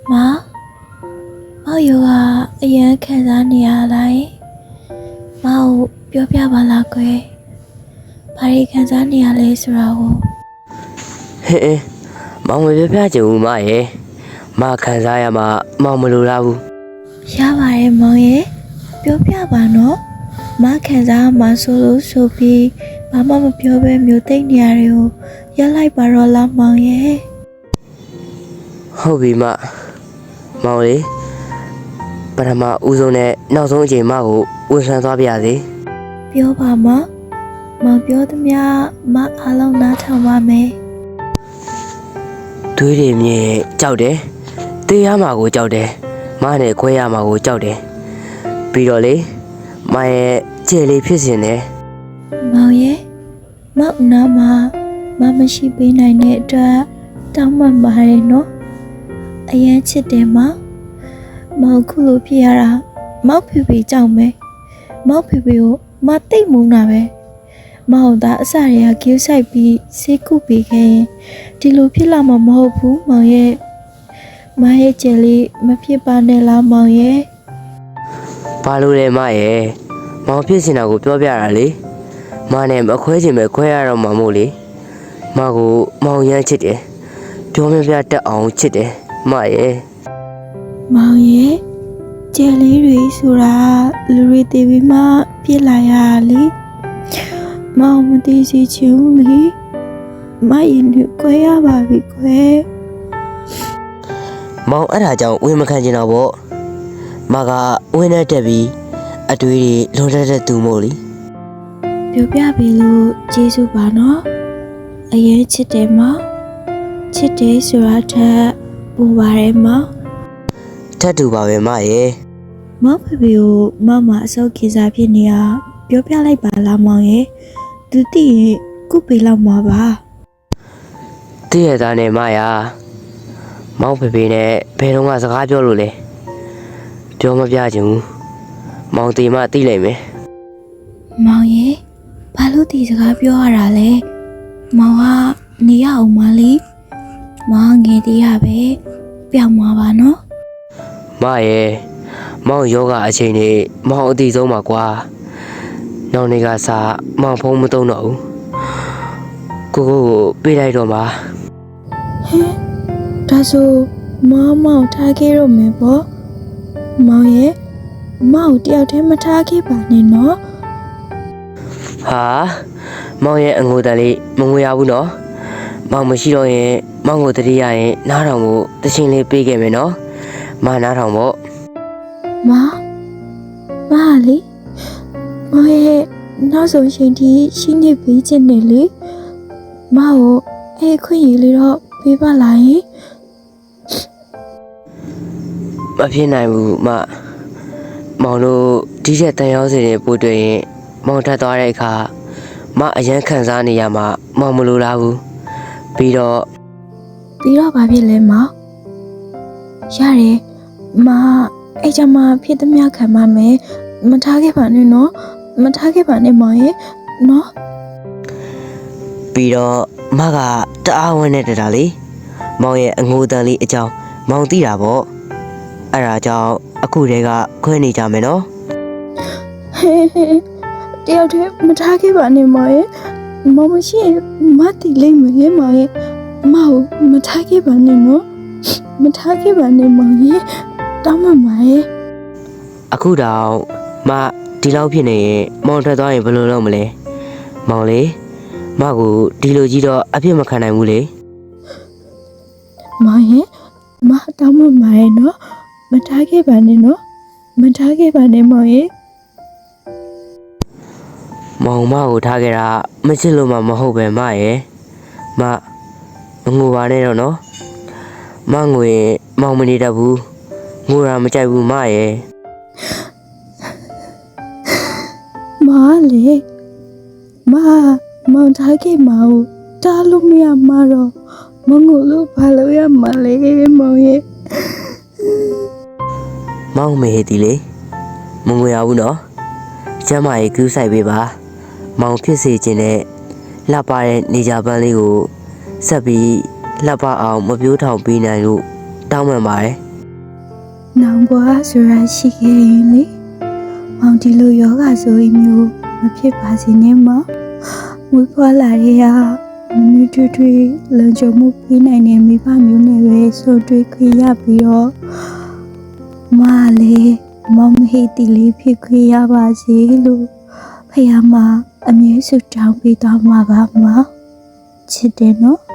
妈，我有啊，人看上你啊来，妈我表把那个，把你看上你啊来说我，ဟဲ့မောင်မပြပြချင်ဘူးမရဲ့မခံစားရမှာမောင်မလိုလားဘူး ရှားပါတယ်မောင်ရဲ့ပြောပြပါနော်မခံစားမှဆိုလို့ဆိုပြီးဘာမှမပြောဘဲမျိုးသိမ့်နေရတယ်ကိုရက်လိုက်ပါတော့လားမောင်ရဲ့ ဟုတ်ပြီမောင်လေးပထမဦးဆုံးနဲ့နောက်ဆုံးအချိန်မကိုဝန်ဆန်းသွားပြရစေ ပြောပါမမောင်ပြောသမျှမအားလုံးနားထောင်ပါမယ် သွေးတွေမြင်ကြောက်တယ်တေးရမှာကိုကြောက်တယ်မနဲ့ခွဲရမှာကိုကြောက်တယ်ပြီးတော့လေမရဲ့ကြဲလေးဖြစ်စင်တယ် မောင်ရဲ့မောင်နာမမရှိပေးနိုင်တဲ့အတွက်တောင်းပန်ပါတယ်နော်အရင်ချစ်တယ်မောင်ခုလိုဖြစ်ရတာမောက်ဖေဖေကြောင့်ပဲမောက်ဖေဖေကိုမသိမ့်မုန်းတာပဲမောင်သားအစရကကျူးဆိုင်ပြီးစိတ်ကုပေးခဲ့ရင်ဒီလိုဖြစ်လာမှာမဟုတ်ဘူးမောင်ရဲ့ကျယ်လေးမဖြစ်ပါနဲ့လားမောင်ရဲ့ ဘာလို့လဲမရဲ့မောင်ဖြစ်စင်တာကိုပြောပြတာလေမနဲ့မခွဲချင်ပဲခွဲရတော့မှာမို့လေမကိုမောင်ရမ်းချစ်တယ်ပြောမပြတတ်အောင်ချစ်တယ်မရဲ့ မောင်ရဲ့ကျယ်လေးတွေဆိုတာလူတွေတည်ပြီးမှပြစ်လာရတာလေမောင်မသိစီချင်ဘူးလေမရင်တွေခွဲရပါပြီခွဲ မောင်အဲ့ဒါကြောင့်ဝင်မခံချင်တော့ဗောမကဝင်နဲ့တက်ပြီးအတွေးတွေလွန်တက်တဲ့သူမို့လေ ပြောပြပြီလို့ကျေးဇူးပါနော်အရင်ချစ်တယ်မောင်ချစ်တယ်ဆိုတာထက်ပူပါတယ်မောင် ထပ်တူပါပဲမရဲ့ မောင်ဖေဖေကိုမောင်မအစောခေစားဖြစ်နေရပြောပြလိုက်ပါလားမောင်ရဲ့သူတည်ရင်ကုပေးလောက်မှာပါ တည့်ရသားနဲ့မရမောင်ဖေဖေနဲ့ဘယ်တော့မှစကားပြောလို့လဲပြောမပြချင်ဘူးမောင်တီမသိလိုက်မယ် မောင်ရဲ့ဘာလို့ဒီစကားပြောရတာလဲမောင်ကနေရအောင်မလေးမောင်ငယ်တည်းရပဲပြောင်းမှာပါနော် မရဲ့မောင်ယောဂအချိန်နေမောင်အတိဆုံးပါကွာနောက်နေ့ကစားမောင်ဖုံးမသုံးတော့ဘူးကိုပေးလိုက်တော့မှာ ဟဲ့ဒါဆိုမောင်ထားခဲ့တော့မယ်ပေါ့မောင်ရဲ့မောင်တယောက်တည်းမထားခဲ့ပါနဲ့နော် ဟာမောင်ရဲ့အငိုတန်လေးမငွေရဘူးနော်မောင်မရှိတော့ရင်မောင်ကိုတတိယရင်နားထောင်ဖို့တချင်းလေးပေးခဲ့မယ်နော်မနားထောင်ဖို့ မလေးမောင်ရဲ့နောက်ဆုံးချိန်ထိရှိနေပြီးခြင်းနဲ့လေမောင်ကိုအဲ့ခွင့်ရလေးတော့ပေးပါလားယင် မဖြစ်နိုင်ဘူးမောင်တို့ဒီချက်တန်ရောစင်တွေပို့တွေ့ရင်မောင်ထပ်သွားတဲ့အခါမအရန်ခံစားနေရမှာမောင်မလိုလားဘူးပြီးတော့ ဘာဖြစ်လဲမောင်ရတယ်အဲ့ကြမှာဖြစ်သမျှခံပါမယ်မထားခဲ့ပါနဲ့နော်မထားခဲ့ပါနဲ့မောင်ရဲ့နော် ပြီးတော့မကတအားဝန်းနေတာလေမောင်ရဲ့အငိုတန်လေးအကြောင်းမောင်သိတာပေါ့အဲ့ဒါကြောင့်အခုတည်းကခွဲနေကြမယ်နော် ဟဲတယောက်တည်းမထားခဲ့ပါနဲ့မောင်ရဲ့မောင်မရှိရင်မတိလိမ့်မယ်မောင်ရဲ့မောင်မထားခဲ့ပါနဲ့နော်မထားခဲ့ပါနဲ့မောင်ရဲ့တောင်းပန်ပါရဲ့ အခုတောင်မဒီလောက်ဖြစ်နေရင်မောင်ထွက်သွားရင်ဘယ်လိုလုပ်မလဲမောင်လေးမကိုဒီလိုကြီးတော့အပြစ်မခံနိုင်ဘူးလေ မောင်ရဲ့တောင်းပန်ပါရဲ့နော်မထားခဲ့ပါနဲ့နော်မထားခဲ့ပါနဲ့မောင်ရဲ့ မောင်မကိုထားခဲ့တာမချစ်လို့မှမဟုတ်ပဲမရဲ့မငိုပါနဲ့တော့နော်မငိုရင်မောင်မနေတတ်ဘူးငိုတာမကြိုက်ဘူးမရဲ့ မောင်လေမောင်ထားခဲ့မအောင်တားလို့မရမှာတော့မငိုလို့ဘာလို့ရမှာလဲမောင်ရဲ့ မောင်မေးသည်လေမငွေရဘူးနော်ကျမ်းမာရေးကူးဆိုင်ပေးပါမောင်ဖြစ်စေခြင်းနဲ့လှပတဲ့နေကြပန်းလေးကိုဆက်ပြီးလှပအောင်မပြိုးထောင်ပေးနိုင်လို့တောင်းပန်ပါတယ် နောင်ဘွားဆိုတာရှိခဲ့ရင်လေမောင်ဒီလိုယောဂဆိုရင်မျိုးမဖြစ်ပါစေနဲ့မောင်မွေးဖွားလာတဲ့ဟာမြွေထွေးလုံခြုံမှုပေးနိုင်တဲ့မိဘမျိုးနဲ့ပဲဆိုတွေ့ခွင့်ရပြီးတော့မလေးမောင်မဟိတိလေးဖြစ်ခွင့်ရပါစေလို့ဖခင်မအမြဲဆုတောင်းပေးသွားမှာပါမောင်ချစ်တယ်နော်